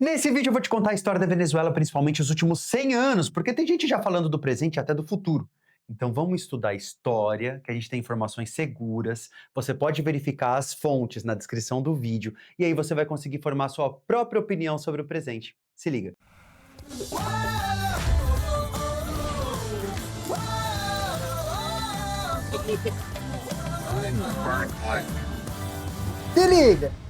Nesse vídeo eu vou te contar a história da Venezuela, principalmente os últimos 100 anos, porque tem gente já falando do presente e até do futuro. Então vamos estudar a história, que a gente tem informações seguras, você pode verificar as fontes na descrição do vídeo, e aí você vai conseguir formar sua própria opinião sobre o presente. Se liga! Se liga!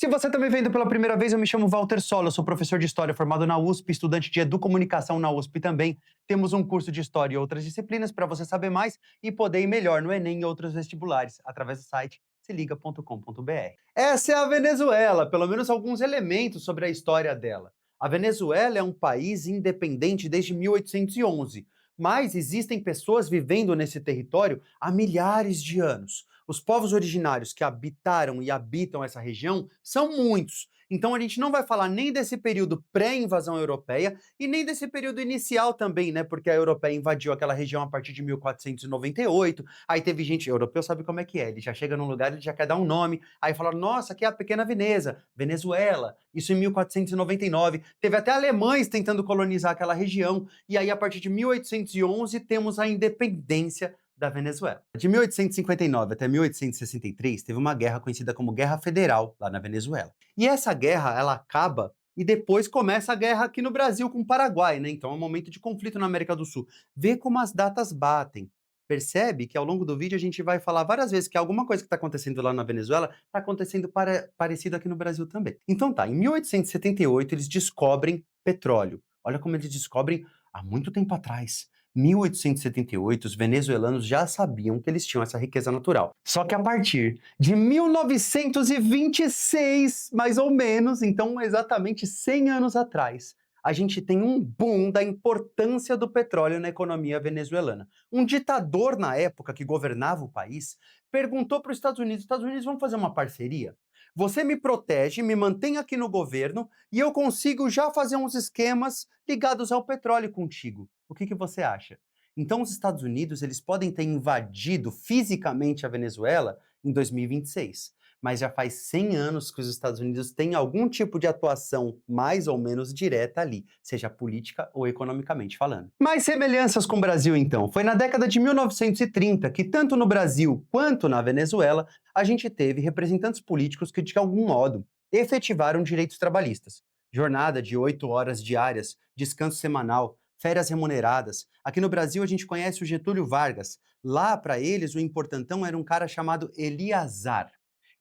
Se você está me vendo pela primeira vez, eu me chamo Walter Sola, eu sou professor de História formado na USP, estudante de Educomunicação na USP também. Temos um curso de História e outras disciplinas para você saber mais e poder ir melhor no Enem e outros vestibulares, através do site seliga.com.br. Essa é a Venezuela, pelo menos alguns elementos sobre a história dela. A Venezuela é um país independente desde 1811, mas existem pessoas vivendo nesse território há milhares de anos. Os povos originários que habitaram e habitam essa região são muitos. Então a gente não vai falar nem desse período pré-invasão europeia e nem desse período inicial também, né? Porque a europeia invadiu aquela região a partir de 1498. Aí teve gente, europeu sabe como é que é, ele já chega num lugar, ele já quer dar um nome. Aí falaram, nossa, aqui é a pequena Veneza, Venezuela. Isso em 1499. Teve até alemães tentando colonizar aquela região. E aí a partir de 1811 temos a independência da Venezuela. De 1859 até 1863, teve uma guerra conhecida como Guerra Federal, lá na Venezuela. E essa guerra, ela acaba e depois começa a guerra aqui no Brasil com o Paraguai, né? Então é um momento de conflito na América do Sul. Vê como as datas batem. Percebe que ao longo do vídeo a gente vai falar várias vezes que alguma coisa que está acontecendo lá na Venezuela está acontecendo parecido aqui no Brasil também. Então tá, em 1878 eles descobrem petróleo. Olha como eles descobrem há muito tempo atrás. 1878, os venezuelanos já sabiam que eles tinham essa riqueza natural. Só que a partir de 1926, mais ou menos, então exatamente 100 anos atrás, a gente tem um boom da importância do petróleo na economia venezuelana. Um ditador na época que governava o país perguntou para os Estados Unidos, vamos fazer uma parceria? Você me protege, me mantém aqui no governo e eu consigo já fazer uns esquemas ligados ao petróleo contigo. O que você acha? Então os Estados Unidos eles podem ter invadido fisicamente a Venezuela em 2026, mas já faz 100 anos que os Estados Unidos têm algum tipo de atuação mais ou menos direta ali, seja política ou economicamente falando. Mais semelhanças com o Brasil então. Foi na década de 1930 que tanto no Brasil quanto na Venezuela a gente teve representantes políticos que de algum modo efetivaram direitos trabalhistas. Jornada de 8 horas diárias, descanso semanal, férias remuneradas. Aqui no Brasil a gente conhece o Getúlio Vargas. Lá, para eles, o importantão era um cara chamado Eliazar.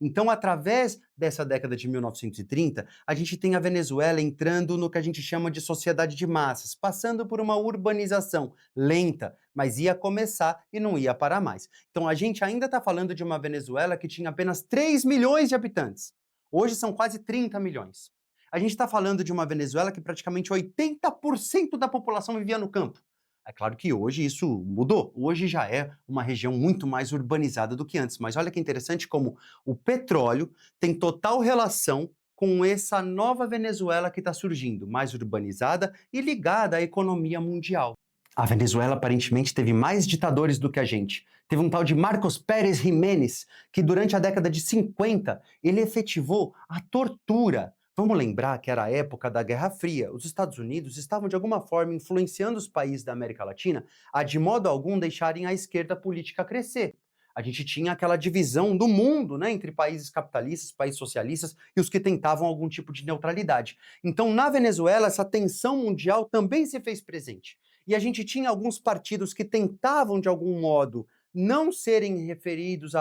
Então, através dessa década de 1930, a gente tem a Venezuela entrando no que a gente chama de sociedade de massas, passando por uma urbanização lenta, mas ia começar e não ia parar mais. Então, a gente ainda está falando de uma Venezuela que tinha apenas 3 milhões de habitantes. Hoje são quase 30 milhões. A gente está falando de uma Venezuela que praticamente 80% da população vivia no campo. É claro que hoje isso mudou. Hoje já é uma região muito mais urbanizada do que antes. Mas olha que interessante como o petróleo tem total relação com essa nova Venezuela que está surgindo, mais urbanizada e ligada à economia mundial. A Venezuela aparentemente teve mais ditadores do que a gente. Teve um tal de Marcos Pérez Jiménez, que durante a década de 50 ele efetivou a tortura. Vamos lembrar que era a época da Guerra Fria. Os Estados Unidos estavam de alguma forma influenciando os países da América Latina a de modo algum deixarem a esquerda política crescer. A gente tinha aquela divisão do mundo, né, entre países capitalistas, países socialistas e os que tentavam algum tipo de neutralidade. Então, na Venezuela, essa tensão mundial também se fez presente. E a gente tinha alguns partidos que tentavam, de algum modo, não serem referidos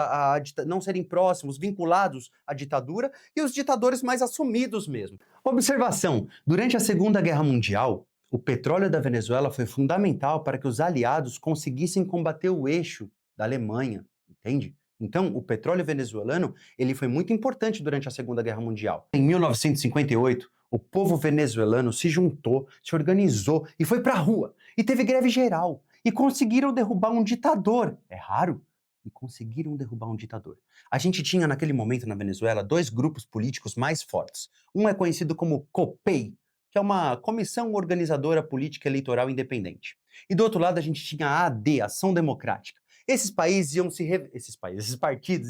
não serem próximos, vinculados à ditadura, e os ditadores mais assumidos mesmo. Observação: durante a Segunda Guerra Mundial, o petróleo da Venezuela foi fundamental para que os aliados conseguissem combater o eixo da Alemanha, entende? Então, o petróleo venezuelano, ele foi muito importante durante a Segunda Guerra Mundial. Em 1958, o povo venezuelano se juntou, se organizou e foi para a rua. E teve greve geral. E conseguiram derrubar um ditador. É raro. E conseguiram derrubar um ditador. A gente tinha naquele momento na Venezuela dois grupos políticos mais fortes. Um é conhecido como COPEI, que é uma comissão organizadora política eleitoral independente. E do outro lado a gente tinha a AD, Ação Democrática. Esses partidos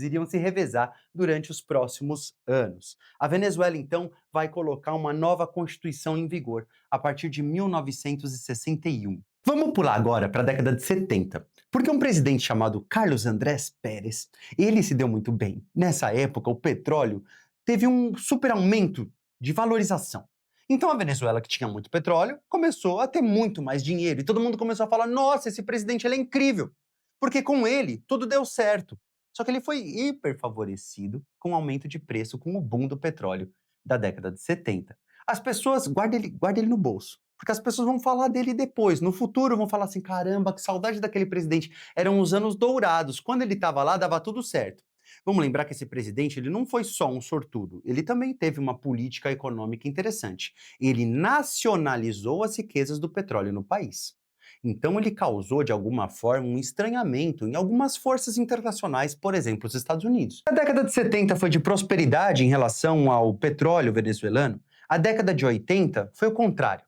iriam se revezar durante os próximos anos. A Venezuela, então, vai colocar uma nova constituição em vigor a partir de 1961. Vamos pular agora para a década de 70, porque um presidente chamado Carlos Andrés Pérez, ele se deu muito bem. Nessa época, o petróleo teve um super aumento de valorização. Então a Venezuela, que tinha muito petróleo, começou a ter muito mais dinheiro. E todo mundo começou a falar: nossa, esse presidente ele é incrível. Porque com ele tudo deu certo. Só que ele foi hiper favorecido com o aumento de preço com o boom do petróleo da década de 70. As pessoas, guarda ele no bolso. Porque as pessoas vão falar dele depois. No futuro vão falar assim: caramba, que saudade daquele presidente. Eram os anos dourados. Quando ele estava lá, dava tudo certo. Vamos lembrar que esse presidente ele não foi só um sortudo, ele também teve uma política econômica interessante. Ele nacionalizou as riquezas do petróleo no país. Então ele causou, de alguma forma, um estranhamento em algumas forças internacionais, por exemplo, os Estados Unidos. A década de 70 foi de prosperidade em relação ao petróleo venezuelano. A década de 80 foi o contrário.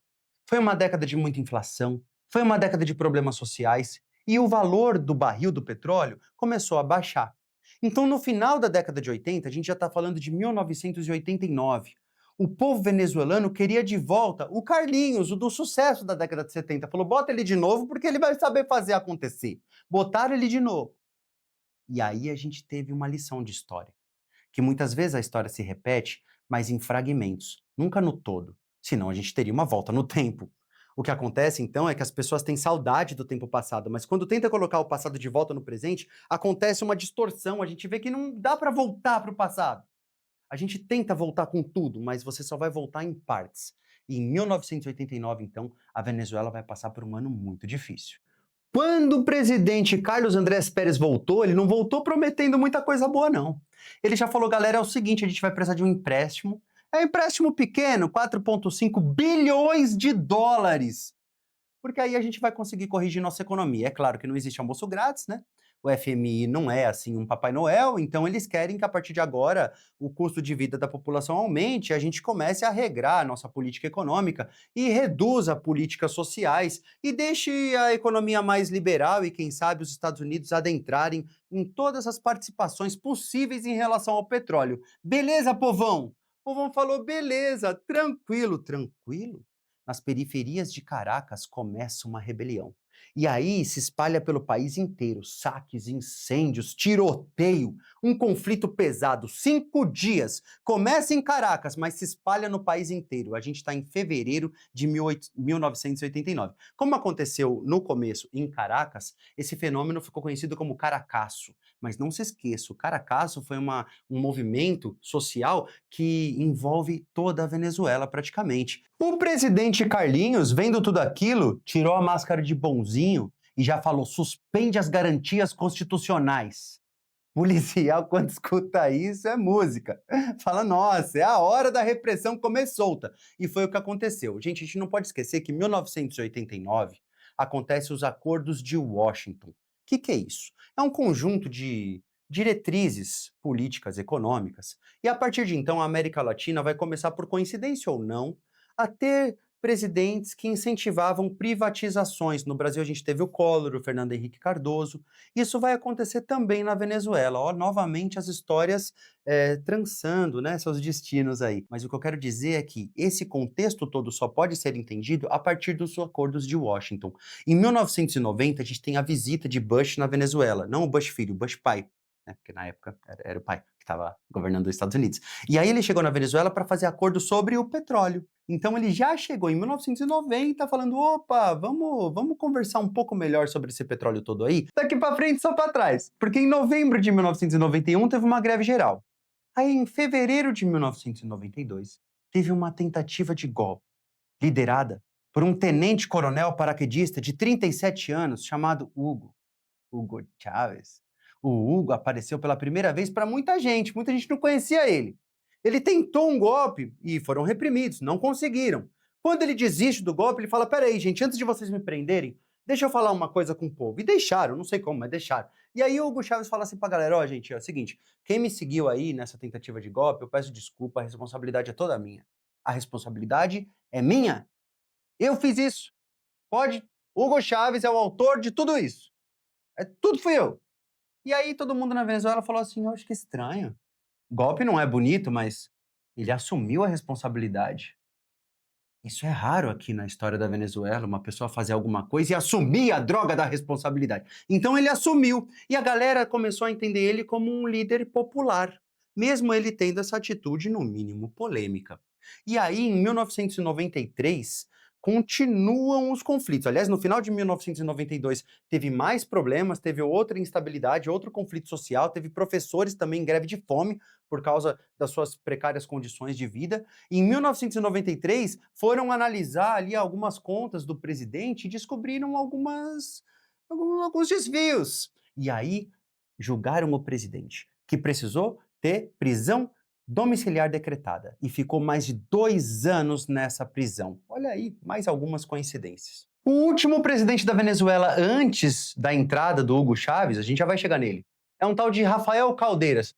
Foi uma década de muita inflação, foi uma década de problemas sociais e o valor do barril do petróleo começou a baixar. Então, no final da década de 80, a gente já está falando de 1989. O povo venezuelano queria de volta o Carlinhos, o do sucesso da década de 70. Falou: bota ele de novo porque ele vai saber fazer acontecer. Botaram ele de novo. E aí a gente teve uma lição de história. Que muitas vezes a história se repete, mas em fragmentos, nunca no todo. Senão a gente teria uma volta no tempo. O que acontece então é que as pessoas têm saudade do tempo passado, mas quando tenta colocar o passado de volta no presente, acontece uma distorção, a gente vê que não dá para voltar para o passado. A gente tenta voltar com tudo, mas você só vai voltar em partes. E em 1989, então, a Venezuela vai passar por um ano muito difícil. Quando o presidente Carlos Andrés Pérez voltou, ele não voltou prometendo muita coisa boa, não. Ele já falou: galera, é o seguinte, a gente vai precisar de um empréstimo. É um empréstimo pequeno, 4,5 bilhões de dólares. Porque aí a gente vai conseguir corrigir nossa economia. É claro que não existe almoço grátis, né? O FMI não é assim um Papai Noel, então eles querem que a partir de agora o custo de vida da população aumente, a gente comece a regrar a nossa política econômica e reduza políticas sociais e deixe a economia mais liberal e quem sabe os Estados Unidos adentrarem em todas as participações possíveis em relação ao petróleo. Beleza, povão? O povão falou: beleza, tranquilo, tranquilo. Nas periferias de Caracas começa uma rebelião. E aí se espalha pelo país inteiro, saques, incêndios, tiroteio, um conflito pesado, 5 dias. Começa em Caracas, mas se espalha no país inteiro. A gente está em fevereiro de 1989. Como aconteceu no começo em Caracas, esse fenômeno ficou conhecido como Caracaço. Mas não se esqueça, o Caracaço foi um movimento social que envolve toda a Venezuela praticamente. O presidente Carlinhos, vendo tudo aquilo, tirou a máscara de bonzinho e já falou: suspende as garantias constitucionais. Policial, quando escuta isso, é música. Fala: nossa, é a hora da repressão comer solta. E foi o que aconteceu. Gente, a gente não pode esquecer que em 1989 acontecem os Acordos de Washington. O que é isso? É um conjunto de diretrizes políticas, econômicas. E a partir de então, a América Latina vai começar, por coincidência ou não, a ter presidentes que incentivavam privatizações. No Brasil, a gente teve o Collor, o Fernando Henrique Cardoso. Isso vai acontecer também na Venezuela. Ó, novamente as histórias trançando, né, seus destinos aí. Mas o que eu quero dizer é que esse contexto todo só pode ser entendido a partir dos acordos de Washington. Em 1990, a gente tem a visita de Bush na Venezuela. Não o Bush filho, o Bush pai. Né, porque na época era o pai que estava governando os Estados Unidos. E aí ele chegou na Venezuela para fazer acordo sobre o petróleo. Então ele já chegou em 1990 falando: opa, vamos conversar um pouco melhor sobre esse petróleo todo aí. Daqui para frente, só para trás. Porque em novembro de 1991 teve uma greve geral. Aí em fevereiro de 1992 teve uma tentativa de golpe, liderada por um tenente-coronel paraquedista de 37 anos chamado Hugo Chávez. O Hugo apareceu pela primeira vez para muita gente não conhecia ele. Ele tentou um golpe e foram reprimidos, não conseguiram. Quando ele desiste do golpe, ele fala: peraí, gente, antes de vocês me prenderem, deixa eu falar uma coisa com o povo. E deixaram, não sei como, mas deixaram. E aí o Hugo Chávez fala assim pra galera: ó, gente, é o seguinte, quem me seguiu aí nessa tentativa de golpe, eu peço desculpa, a responsabilidade é toda minha. A responsabilidade é minha. Eu fiz isso. Pode. Hugo Chávez é o autor de tudo isso. Tudo fui eu. E aí todo mundo na Venezuela falou assim: "Eu acho que estranho. Golpe não é bonito, mas ele assumiu a responsabilidade. Isso é raro aqui na história da Venezuela, uma pessoa fazer alguma coisa e assumir a droga da responsabilidade." Então ele assumiu e a galera começou a entender ele como um líder popular, mesmo ele tendo essa atitude no mínimo polêmica. E aí, em 1993, continuam os conflitos. Aliás, no final de 1992 teve mais problemas, teve outra instabilidade, outro conflito social, teve professores também em greve de fome por causa das suas precárias condições de vida. Em 1993, foram analisar ali algumas contas do presidente e descobriram alguns desvios. E aí, julgaram o presidente, que precisou ter prisão domiciliar decretada e ficou mais de 2 anos nessa prisão. Olha aí, mais algumas coincidências. O último presidente da Venezuela antes da entrada do Hugo Chávez, a gente já vai chegar nele, é um tal de Rafael Caldeiras.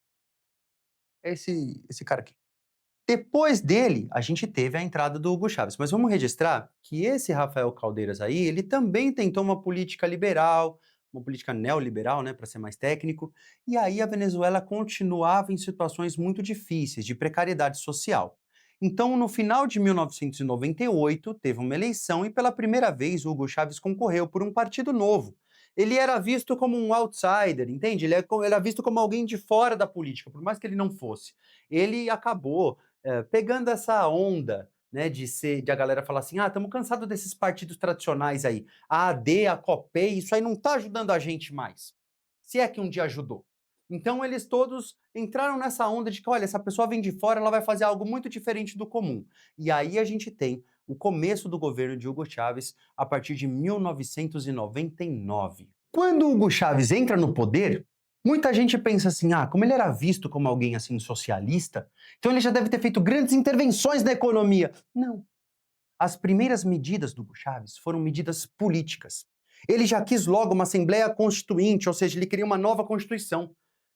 É esse cara aqui. Depois dele, a gente teve a entrada do Hugo Chávez, mas vamos registrar que esse Rafael Caldeiras aí, ele também tentou uma política liberal, uma política neoliberal, né, para ser mais técnico, e aí a Venezuela continuava em situações muito difíceis, de precariedade social. Então, no final de 1998, teve uma eleição e pela primeira vez o Hugo Chávez concorreu por um partido novo. Ele era visto como um outsider, entende? Ele era visto como alguém de fora da política, por mais que ele não fosse. Ele acabou pegando essa onda, né, de a galera falar assim: ah, estamos cansados desses partidos tradicionais aí. A AD, a COPEI, isso aí não está ajudando a gente mais. Se é que um dia ajudou. Então eles todos entraram nessa onda de que, olha, essa pessoa vem de fora, ela vai fazer algo muito diferente do comum. E aí a gente tem o começo do governo de Hugo Chávez a partir de 1999. Quando Hugo Chávez entra no poder, muita gente pensa assim: ah, como ele era visto como alguém assim socialista, então ele já deve ter feito grandes intervenções na economia. Não. As primeiras medidas do Hugo Chávez foram medidas políticas. Ele já quis logo uma Assembleia Constituinte, ou seja, ele queria uma nova Constituição,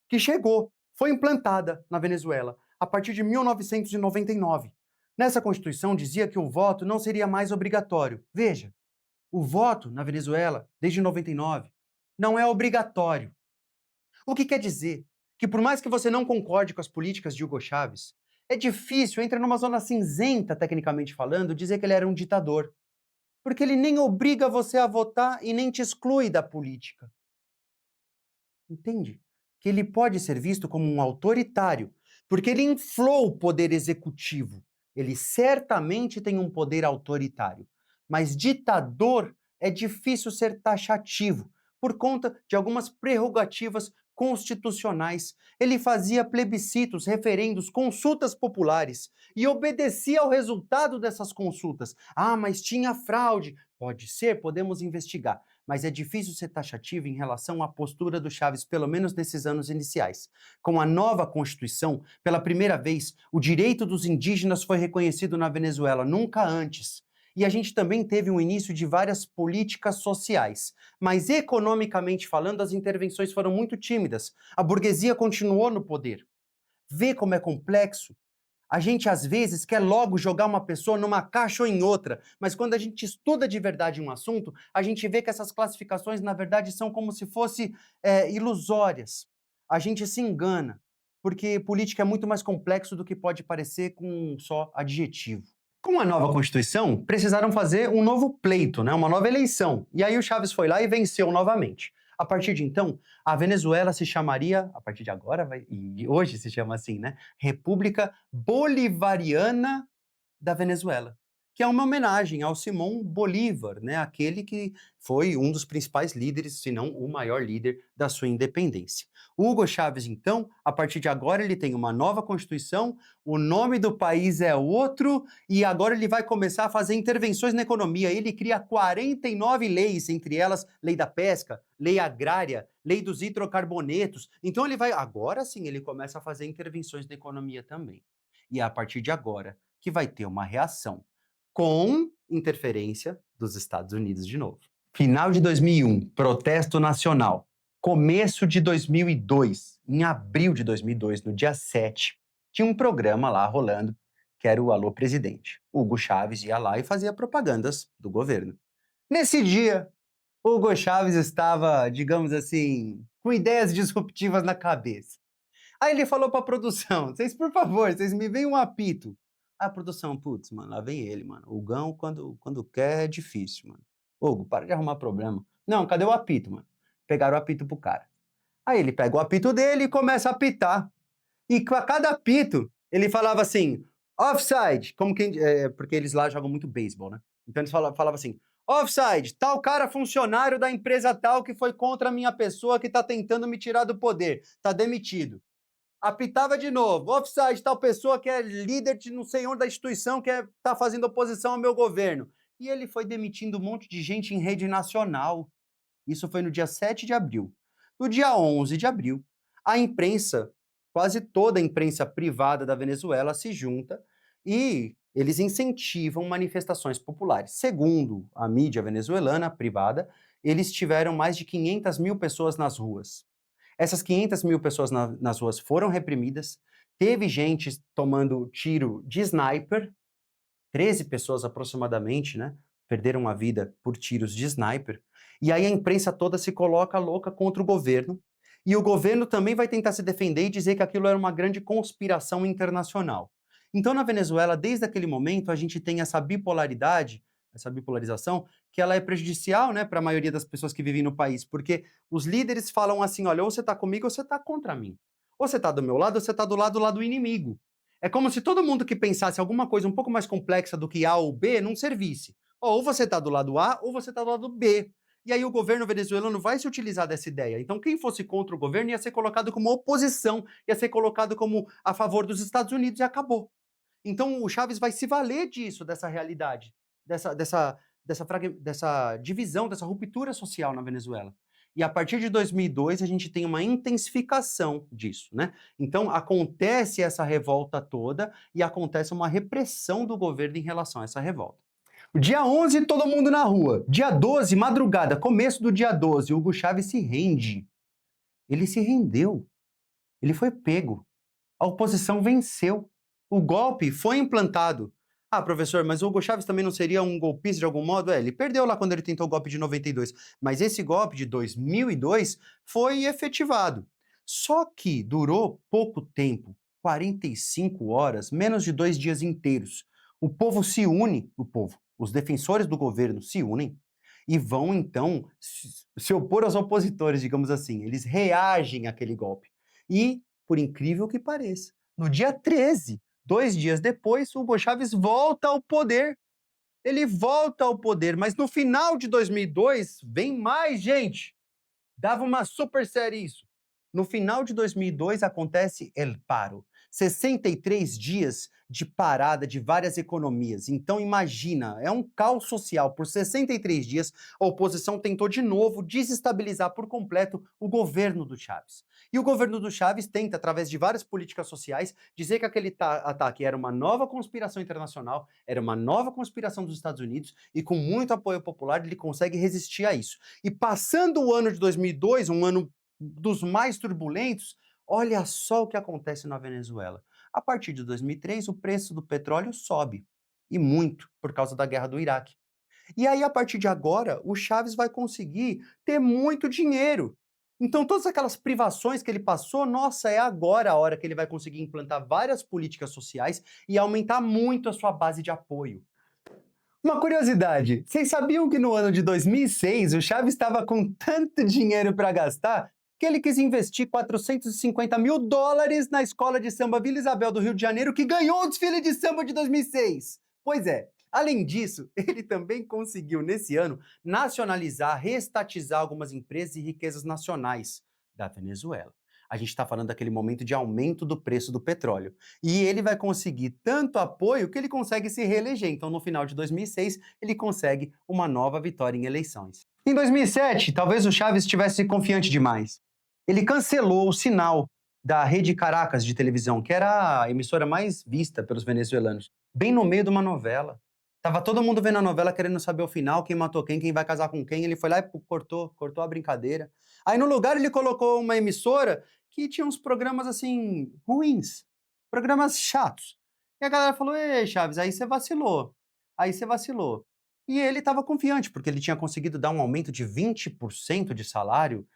que chegou, foi implantada na Venezuela a partir de 1999. Nessa Constituição dizia que o voto não seria mais obrigatório. Veja, o voto na Venezuela, desde 99, não é obrigatório. O que quer dizer que, por mais que você não concorde com as políticas de Hugo Chávez, é difícil, entra numa zona cinzenta, tecnicamente falando, dizer que ele era um ditador. Porque ele nem obriga você a votar e nem te exclui da política. Entende? Que ele pode ser visto como um autoritário, porque ele inflou o poder executivo. Ele certamente tem um poder autoritário. Mas ditador é difícil ser taxativo, por conta de algumas prerrogativas constitucionais. Ele fazia plebiscitos, referendos, consultas populares e obedecia ao resultado dessas consultas. Ah, mas tinha fraude. Pode ser, podemos investigar, mas é difícil ser taxativo em relação à postura do Chaves, pelo menos nesses anos iniciais. Com a nova Constituição, pela primeira vez, o direito dos indígenas foi reconhecido na Venezuela, nunca antes. E a gente também teve um início de várias políticas sociais. Mas economicamente falando, as intervenções foram muito tímidas. A burguesia continuou no poder. Vê como é complexo? A gente às vezes quer logo jogar uma pessoa numa caixa ou em outra, mas quando a gente estuda de verdade um assunto, a gente vê que essas classificações, na verdade, são como se fossem ilusórias. A gente se engana, porque política é muito mais complexo do que pode parecer com um só adjetivo. Com a nova Constituição, precisaram fazer um novo pleito, né, uma nova eleição. E aí o Chaves foi lá e venceu novamente. A partir de então, a Venezuela se chamaria, a partir de agora, e hoje se chama assim, né? República Bolivariana da Venezuela, que é uma homenagem ao Simão Bolívar, né, aquele que foi um dos principais líderes, se não o maior líder da sua independência. O Hugo Chávez, então, a partir de agora, ele tem uma nova Constituição, o nome do país é outro, e agora ele vai começar a fazer intervenções na economia. Ele cria 49 leis, entre elas lei da pesca, lei agrária, lei dos hidrocarbonetos. Então ele vai, agora sim, ele começa a fazer intervenções na economia também. E é a partir de agora que vai ter uma reação com interferência dos Estados Unidos de novo. Final de 2001, protesto nacional. Começo de 2002, em abril de 2002, no dia 7, tinha um programa lá rolando, que era o Alô Presidente. Hugo Chávez ia lá e fazia propagandas do governo. Nesse dia, Hugo Chávez estava, digamos assim, com ideias disruptivas na cabeça. Aí ele falou pra produção: "Vocês, por favor, vocês me veem um apito". A produção: "Putz, mano, lá vem ele, mano. O Gão, quando quer, é difícil, mano. Hugo, para de arrumar problema". "Não, cadê o apito, mano?". Pegaram o apito pro cara. Aí ele pega o apito dele e começa a apitar. E a cada apito, ele falava assim: "Offside", como quem, porque eles lá jogam muito beisebol, né. Então eles falavam assim: "Offside, tal cara funcionário da empresa tal que foi contra a minha pessoa que tá tentando me tirar do poder, tá demitido". Apitava de novo: "Offside, tal pessoa que é líder de não sei onde da instituição que tá fazendo oposição ao meu governo". E ele foi demitindo um monte de gente em rede nacional. Isso foi no dia 7 de abril. No dia 11 de abril, a imprensa, quase toda a imprensa privada da Venezuela se junta e eles incentivam manifestações populares. Segundo a mídia venezuelana privada, eles tiveram mais de 500 mil pessoas nas ruas. Essas 500 mil pessoas nas ruas foram reprimidas, teve gente tomando tiro de sniper, 13 pessoas aproximadamente, né, perderam a vida por tiros de sniper. E aí a imprensa toda se coloca louca contra o governo, e o governo também vai tentar se defender e dizer que aquilo era uma grande conspiração internacional. Então, na Venezuela, desde aquele momento, a gente tem essa bipolaridade, essa bipolarização, que ela é prejudicial, né, para a maioria das pessoas que vivem no país, porque os líderes falam assim: olha, ou você está comigo ou você está contra mim. Ou você está do meu lado ou você está do lado do inimigo. É como se todo mundo que pensasse alguma coisa um pouco mais complexa do que A ou B não servisse. Ou você está do lado A ou você está do lado B. E aí o governo venezuelano vai se utilizar dessa ideia. Então quem fosse contra o governo ia ser colocado como oposição, ia ser colocado como a favor dos Estados Unidos e acabou. Então o Chaves vai se valer disso, dessa realidade, dessa divisão, dessa ruptura social na Venezuela. E a partir de 2002 a gente tem uma intensificação disso, né? Então acontece essa revolta toda e acontece uma repressão do governo em relação a essa revolta. Dia 11, todo mundo na rua. Dia 12, madrugada, começo do dia 12, Hugo Chávez se rende. Ele se rendeu. Ele foi pego. A oposição venceu. O golpe foi implantado. Ah, professor, mas o Hugo Chávez também não seria um golpista de algum modo? É, ele perdeu lá quando ele tentou o golpe de 92, mas esse golpe de 2002 foi efetivado. Só que durou pouco tempo, 45 horas, menos de 2 dias inteiros. O povo se une, os defensores do governo se unem e vão então se opor aos opositores, digamos assim. Eles reagem àquele golpe. E, por incrível que pareça, no dia 13, 2 dias depois, Hugo Chávez volta ao poder. Ele volta ao poder, mas no final de 2002 vem mais gente. Dava uma super série isso. No final de 2002 acontece El Paro, 63 dias de parada de várias economias. Então imagina, é um caos social. Por 63 dias, a oposição tentou de novo desestabilizar por completo o governo do Chávez. E o governo do Chávez tenta, através de várias políticas sociais, dizer que aquele ataque era uma nova conspiração internacional, era uma nova conspiração dos Estados Unidos, e com muito apoio popular ele consegue resistir a isso. E passando o ano de 2002, um ano dos mais turbulentos, olha só o que acontece na Venezuela. A partir de 2003, o preço do petróleo sobe, e muito, por causa da guerra do Iraque. E aí, a partir de agora, o Chaves vai conseguir ter muito dinheiro. Então, todas aquelas privações que ele passou, nossa, é agora a hora que ele vai conseguir implantar várias políticas sociais e aumentar muito a sua base de apoio. Uma curiosidade, vocês sabiam que no ano de 2006 o Chaves estava com tanto dinheiro para gastar que ele quis investir 450 mil dólares na escola de samba Vila Isabel do Rio de Janeiro, que ganhou o desfile de samba de 2006? Pois é, além disso, ele também conseguiu, nesse ano, nacionalizar, reestatizar algumas empresas e riquezas nacionais da Venezuela. A gente está falando daquele momento de aumento do preço do petróleo. E ele vai conseguir tanto apoio que ele consegue se reeleger. Então, no final de 2006, ele consegue uma nova vitória em eleições. Em 2007, talvez o Chaves estivesse confiante demais. Ele cancelou o sinal da Rede Caracas de televisão, que era a emissora mais vista pelos venezuelanos, bem no meio de uma novela. Tava todo mundo vendo a novela querendo saber o final, quem matou quem vai casar com quem. Ele foi lá e cortou a brincadeira. Aí no lugar ele colocou uma emissora que tinha uns programas assim ruins, programas chatos. E a galera falou: "Ei, Chaves, aí você vacilou. Aí você vacilou". E ele estava confiante, porque ele tinha conseguido dar um aumento de 20% de salário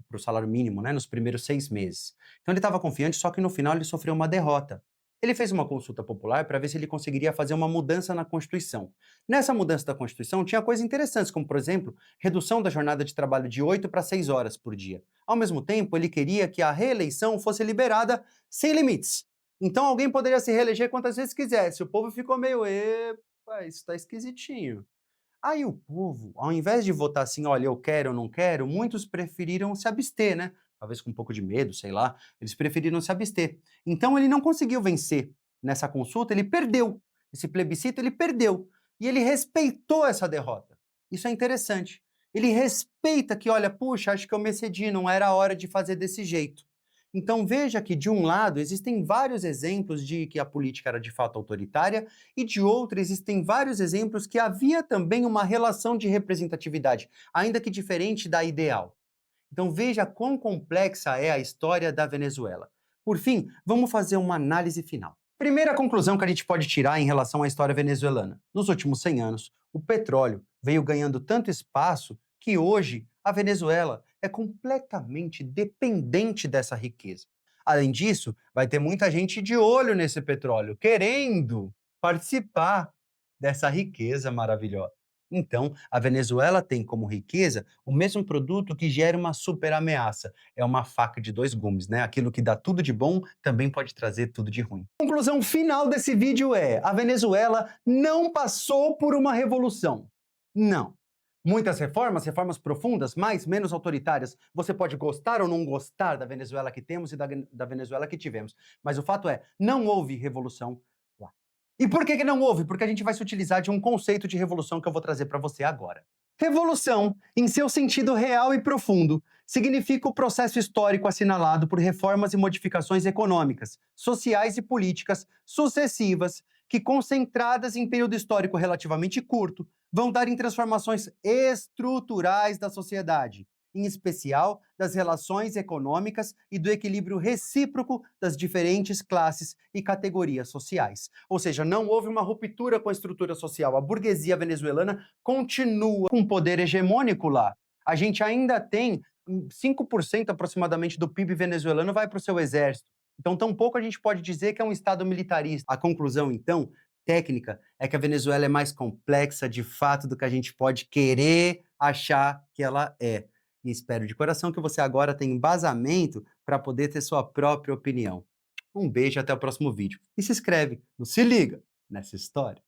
para o salário mínimo, né, nos primeiros 6 meses. Então ele estava confiante, só que no final ele sofreu uma derrota. Ele fez uma consulta popular para ver se ele conseguiria fazer uma mudança na Constituição. Nessa mudança da Constituição tinha coisas interessantes, como, por exemplo, redução da jornada de trabalho de 8 para 6 horas por dia. Ao mesmo tempo, ele queria que a reeleição fosse liberada sem limites. Então alguém poderia se reeleger quantas vezes quisesse. O povo ficou meio, epa, isso está esquisitinho. Aí o povo, ao invés de votar assim, olha, eu quero ou não quero, muitos preferiram se abster, né? Talvez com um pouco de medo, sei lá. Eles preferiram se abster. Então ele não conseguiu vencer nessa consulta, ele perdeu. Esse plebiscito ele perdeu. E ele respeitou essa derrota. Isso é interessante. Ele respeita que, olha, puxa, acho que eu me excedi, não era a hora de fazer desse jeito. Então veja que, de um lado, existem vários exemplos de que a política era de fato autoritária, e de outro, existem vários exemplos que havia também uma relação de representatividade, ainda que diferente da ideal. Então veja quão complexa é a história da Venezuela. Por fim, vamos fazer uma análise final. Primeira conclusão que a gente pode tirar em relação à história venezuelana. Nos últimos 100 anos, o petróleo veio ganhando tanto espaço que hoje a Venezuela é completamente dependente dessa riqueza. Além disso, vai ter muita gente de olho nesse petróleo, querendo participar dessa riqueza maravilhosa. Então, a Venezuela tem como riqueza o mesmo produto que gera uma super ameaça. É uma faca de dois gumes, né? Aquilo que dá tudo de bom também pode trazer tudo de ruim. A conclusão final desse vídeo é: a Venezuela não passou por uma revolução. Não. Muitas reformas, reformas profundas, mais, menos autoritárias. Você pode gostar ou não gostar da Venezuela que temos e da Venezuela que tivemos. Mas o fato é, não houve revolução lá. E por que não houve? Porque a gente vai se utilizar de um conceito de revolução que eu vou trazer para você agora. Revolução, em seu sentido real e profundo, significa o processo histórico assinalado por reformas e modificações econômicas, sociais e políticas sucessivas que, concentradas em período histórico relativamente curto, vão dar em transformações estruturais da sociedade, em especial das relações econômicas e do equilíbrio recíproco das diferentes classes e categorias sociais. Ou seja, não houve uma ruptura com a estrutura social. A burguesia venezuelana continua com poder hegemônico lá. A gente ainda tem 5% aproximadamente do PIB venezuelano vai para o seu exército. Então, tampouco a gente pode dizer que é um Estado militarista. A conclusão, então, técnica, é que a Venezuela é mais complexa de fato do que a gente pode querer achar que ela é. E espero de coração que você agora tenha embasamento para poder ter sua própria opinião. Um beijo e até o próximo vídeo. E se inscreve no Se Liga nessa história.